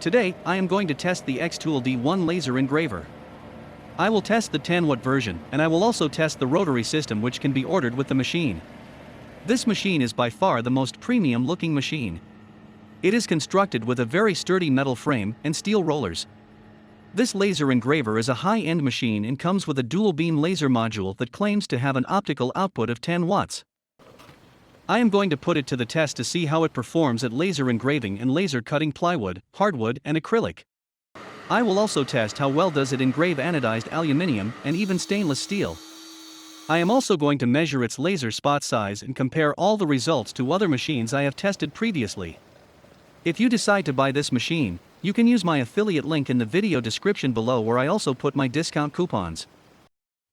Today, I am going to test the xTool D1 laser engraver. I will test the 10-watt version, and I will also test the Rotary system which can be ordered with the machine. This machine is by far the most premium looking machine. It is constructed with a very sturdy metal frame and steel rollers. This laser engraver is a high-end machine and comes with a dual-beam laser module that claims to have an optical output of 10 watts. I am going to put it to the test to see how it performs at laser engraving and laser cutting plywood, hardwood and acrylic. I will also test how well does it engrave anodized aluminium and even stainless steel. I am also going to measure its laser spot size and compare all the results to other machines I have tested previously. If you decide to buy this machine, you can use my affiliate link in the video description below where I also put my discount coupons.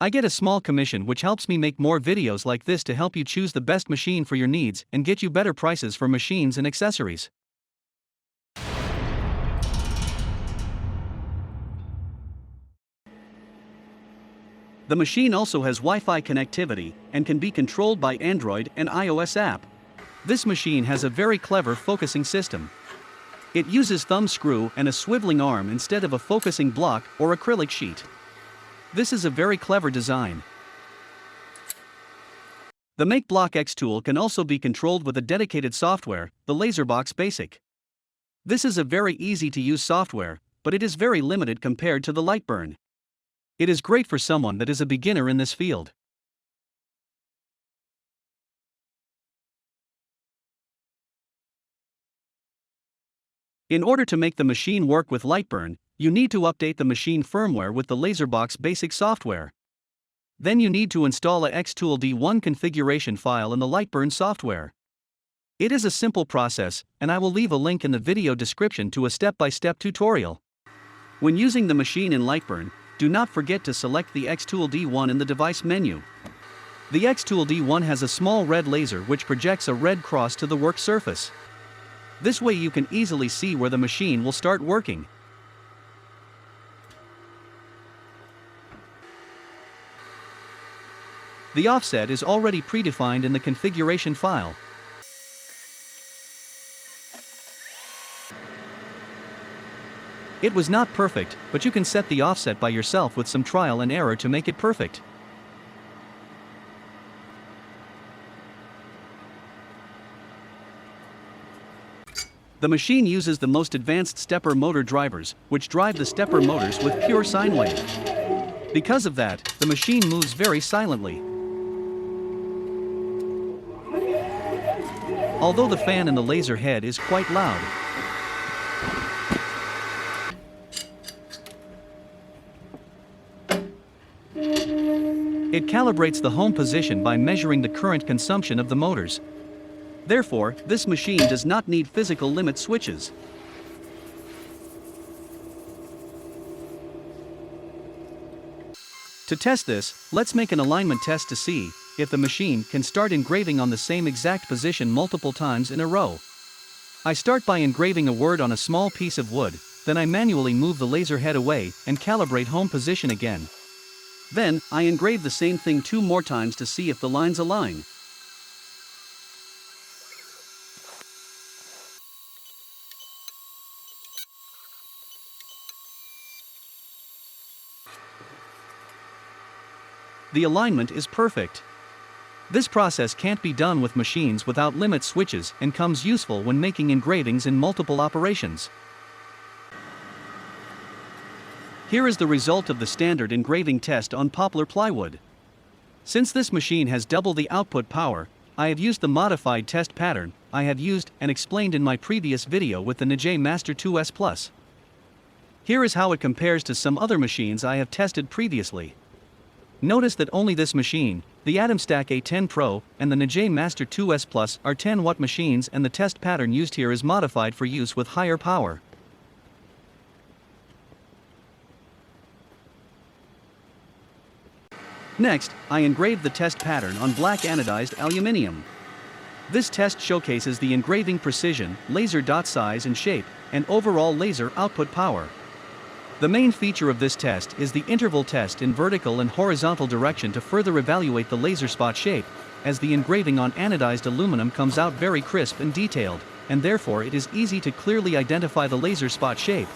I get a small commission which helps me make more videos like this to help you choose the best machine for your needs and get you better prices for machines and accessories. The machine also has Wi-Fi connectivity and can be controlled by Android and iOS app. This machine has a very clever focusing system. It uses thumb screw and a swiveling arm instead of a focusing block or acrylic sheet. This is a very clever design. The Makeblock xTool can also be controlled with a dedicated software, the LaserBox Basic. This is a very easy to use software, but it is very limited compared to the Lightburn. It is great for someone that is a beginner in this field. In order to make the machine work with Lightburn, you need to update the machine firmware with the LaserBox Basic software. Then you need to install a xTool D1 configuration file in the Lightburn software. It is a simple process, and I will leave a link in the video description to a step-by-step tutorial. When using the machine in Lightburn, do not forget to select the xTool D1 in the device menu. The xTool D1 has a small red laser which projects a red cross to the work surface. This way you can easily see where the machine will start working. The offset is already predefined in the configuration file. It was not perfect, but you can set the offset by yourself with some trial and error to make it perfect. The machine uses the most advanced stepper motor drivers, which drive the stepper motors with pure sine wave. Because of that, the machine moves very silently. Although the fan in the laser head is quite loud. It calibrates the home position by measuring the current consumption of the motors. Therefore, this machine does not need physical limit switches. To test this, let's make an alignment test to see if the machine can start engraving on the same exact position multiple times in a row. I start by engraving a word on a small piece of wood, then I manually move the laser head away and calibrate home position again. Then, I engrave the same thing 2 more times to see if the lines align. The alignment is perfect. This process can't be done with machines without limit switches and comes useful when making engravings in multiple operations. Here is the result of the standard engraving test on poplar plywood. Since this machine has double the output power, I have used the modified test pattern I have used and explained in my previous video with the Neje Master 2S Plus. Here is how it compares to some other machines I have tested previously. Notice that only this machine, the Atomstack A10 Pro, and the Neje Master 2S Plus are 10-watt machines, and the test pattern used here is modified for use with higher power. Next, I engraved the test pattern on black anodized aluminium. This test showcases the engraving precision, laser dot size and shape, and overall laser output power. The main feature of this test is the interval test in vertical and horizontal direction to further evaluate the laser spot shape, as the engraving on anodized aluminum comes out very crisp and detailed. and therefore it is easy to clearly identify the laser spot shape.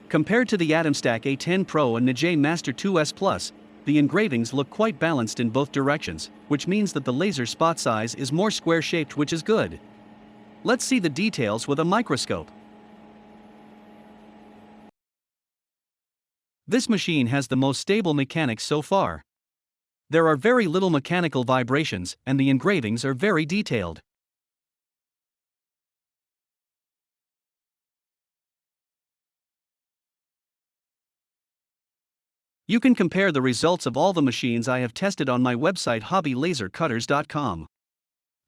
Compared to the Atomstack A10 Pro and Neje Master 2S Plus, the engravings look quite balanced in both directions, which means that the laser spot size is more square-shaped, which is good. Let's see the details with a microscope. This machine has the most stable mechanics so far. There are very little mechanical vibrations, and the engravings are very detailed. You can compare the results of all the machines I have tested on my website hobbylasercutters.com.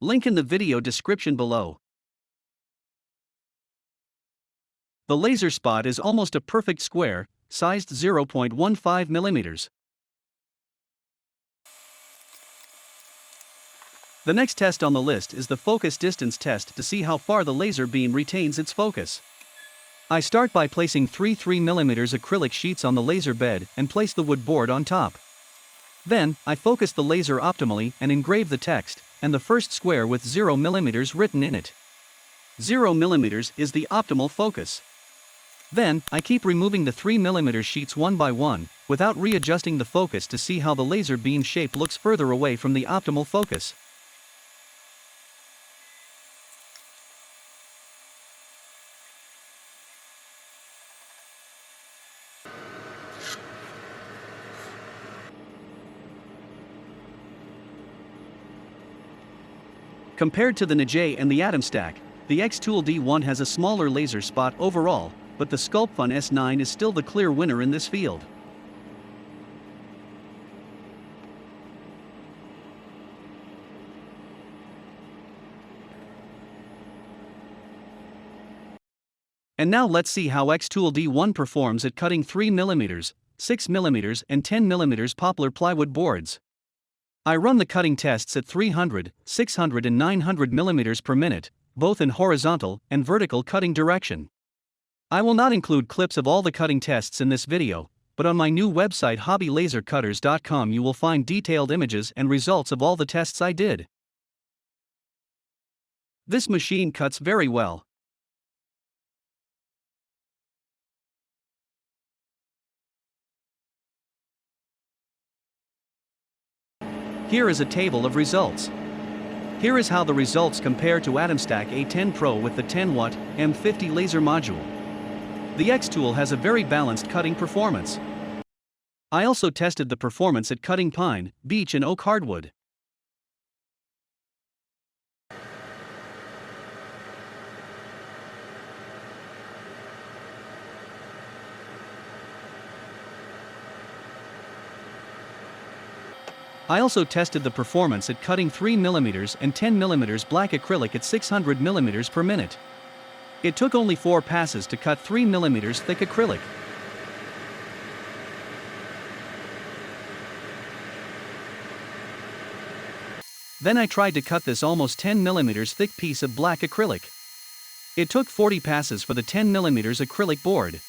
Link in the video description below. The laser spot is almost a perfect square, sized 0.15 millimeters. The next test on the list is the focus distance test to see how far the laser beam retains its focus. I start by placing 3 3mm acrylic sheets on the laser bed and place the wood board on top. Then, I focus the laser optimally and engrave the text, and the first square with 0 mm written in it. 0 mm is the optimal focus. Then, I keep removing the 3 mm sheets one by one, without readjusting the focus to see how the laser beam shape looks further away from the optimal focus. Compared to the Neje and the Atomstack, the xTool D1 has a smaller laser spot overall, but the Sculpfun S9 is still the clear winner in this field. And now let's see how xTool D1 performs at cutting 3 mm, 6 mm and 10 mm poplar plywood boards. I run the cutting tests at 300, 600 and 900 mm per minute, both in horizontal and vertical cutting direction. I will not include clips of all the cutting tests in this video, but on my new website hobbylasercutters.com you will find detailed images and results of all the tests I did. This machine cuts very well. Here is a table of results. Here is how the results compare to Atomstack A10 Pro with the 10W M50 laser module. The xTool has a very balanced cutting performance. I also tested the performance at cutting pine, beech and oak hardwood. I also tested the performance at cutting 3 mm and 10 mm black acrylic at 600 mm per minute. It took only 4 passes to cut 3 mm thick acrylic. Then I tried to cut this almost 10 mm thick piece of black acrylic. It took 40 passes for the 10 mm acrylic board.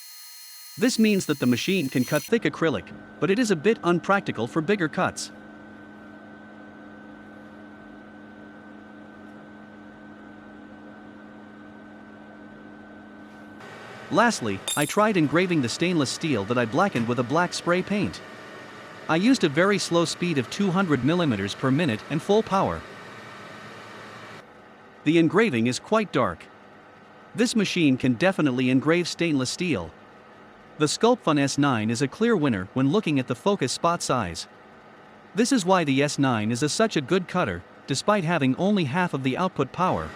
This means that the machine can cut thick acrylic, but it is a bit unpractical for bigger cuts. Lastly, I tried engraving the stainless steel that I blackened with a black spray paint. I used a very slow speed of 200 mm per minute and full power. The engraving is quite dark. This machine can definitely engrave stainless steel. The Sculpfun S9 is a clear winner when looking at the focus spot size. This is why the S9 is such a good cutter, despite having only half of the output power.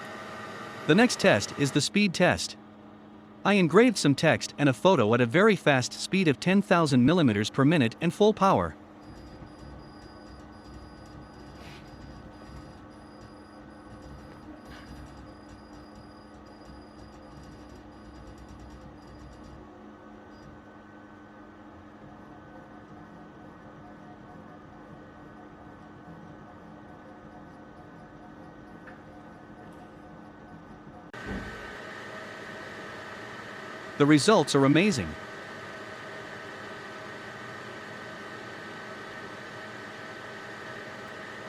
The next test is the speed test. I engraved some text and a photo at a very fast speed of 10,000 mm per minute and full power. The results are amazing.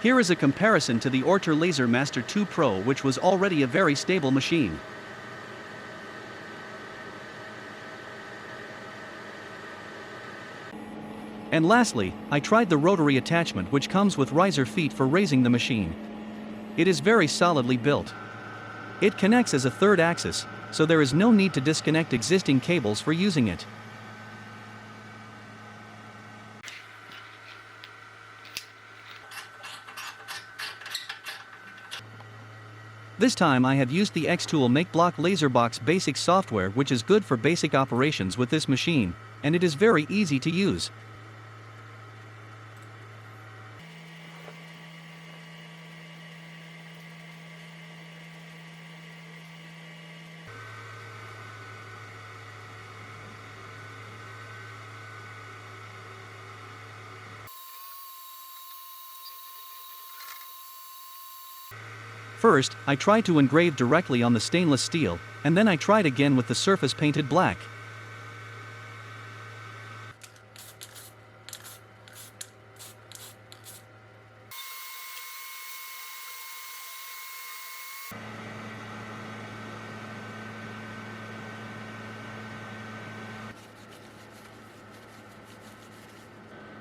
Here is a comparison to the Rotary Neje Master 2 Pro, which was already a very stable machine. And lastly, I tried the rotary attachment, which comes with riser feet for raising the machine. It is very solidly built. It connects as a third axis, so there is no need to disconnect existing cables for using it. This time I have used the xTool Makeblock LaserBox basic software, which is good for basic operations with this machine, and it is very easy to use. First, I tried to engrave directly on the stainless steel, and then I tried again with the surface painted black.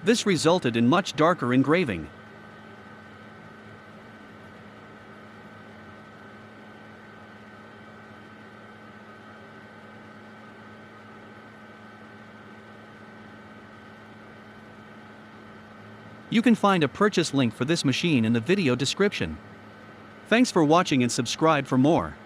This resulted in much darker engraving. You can find a purchase link for this machine in the video description. Thanks for watching and subscribe for more.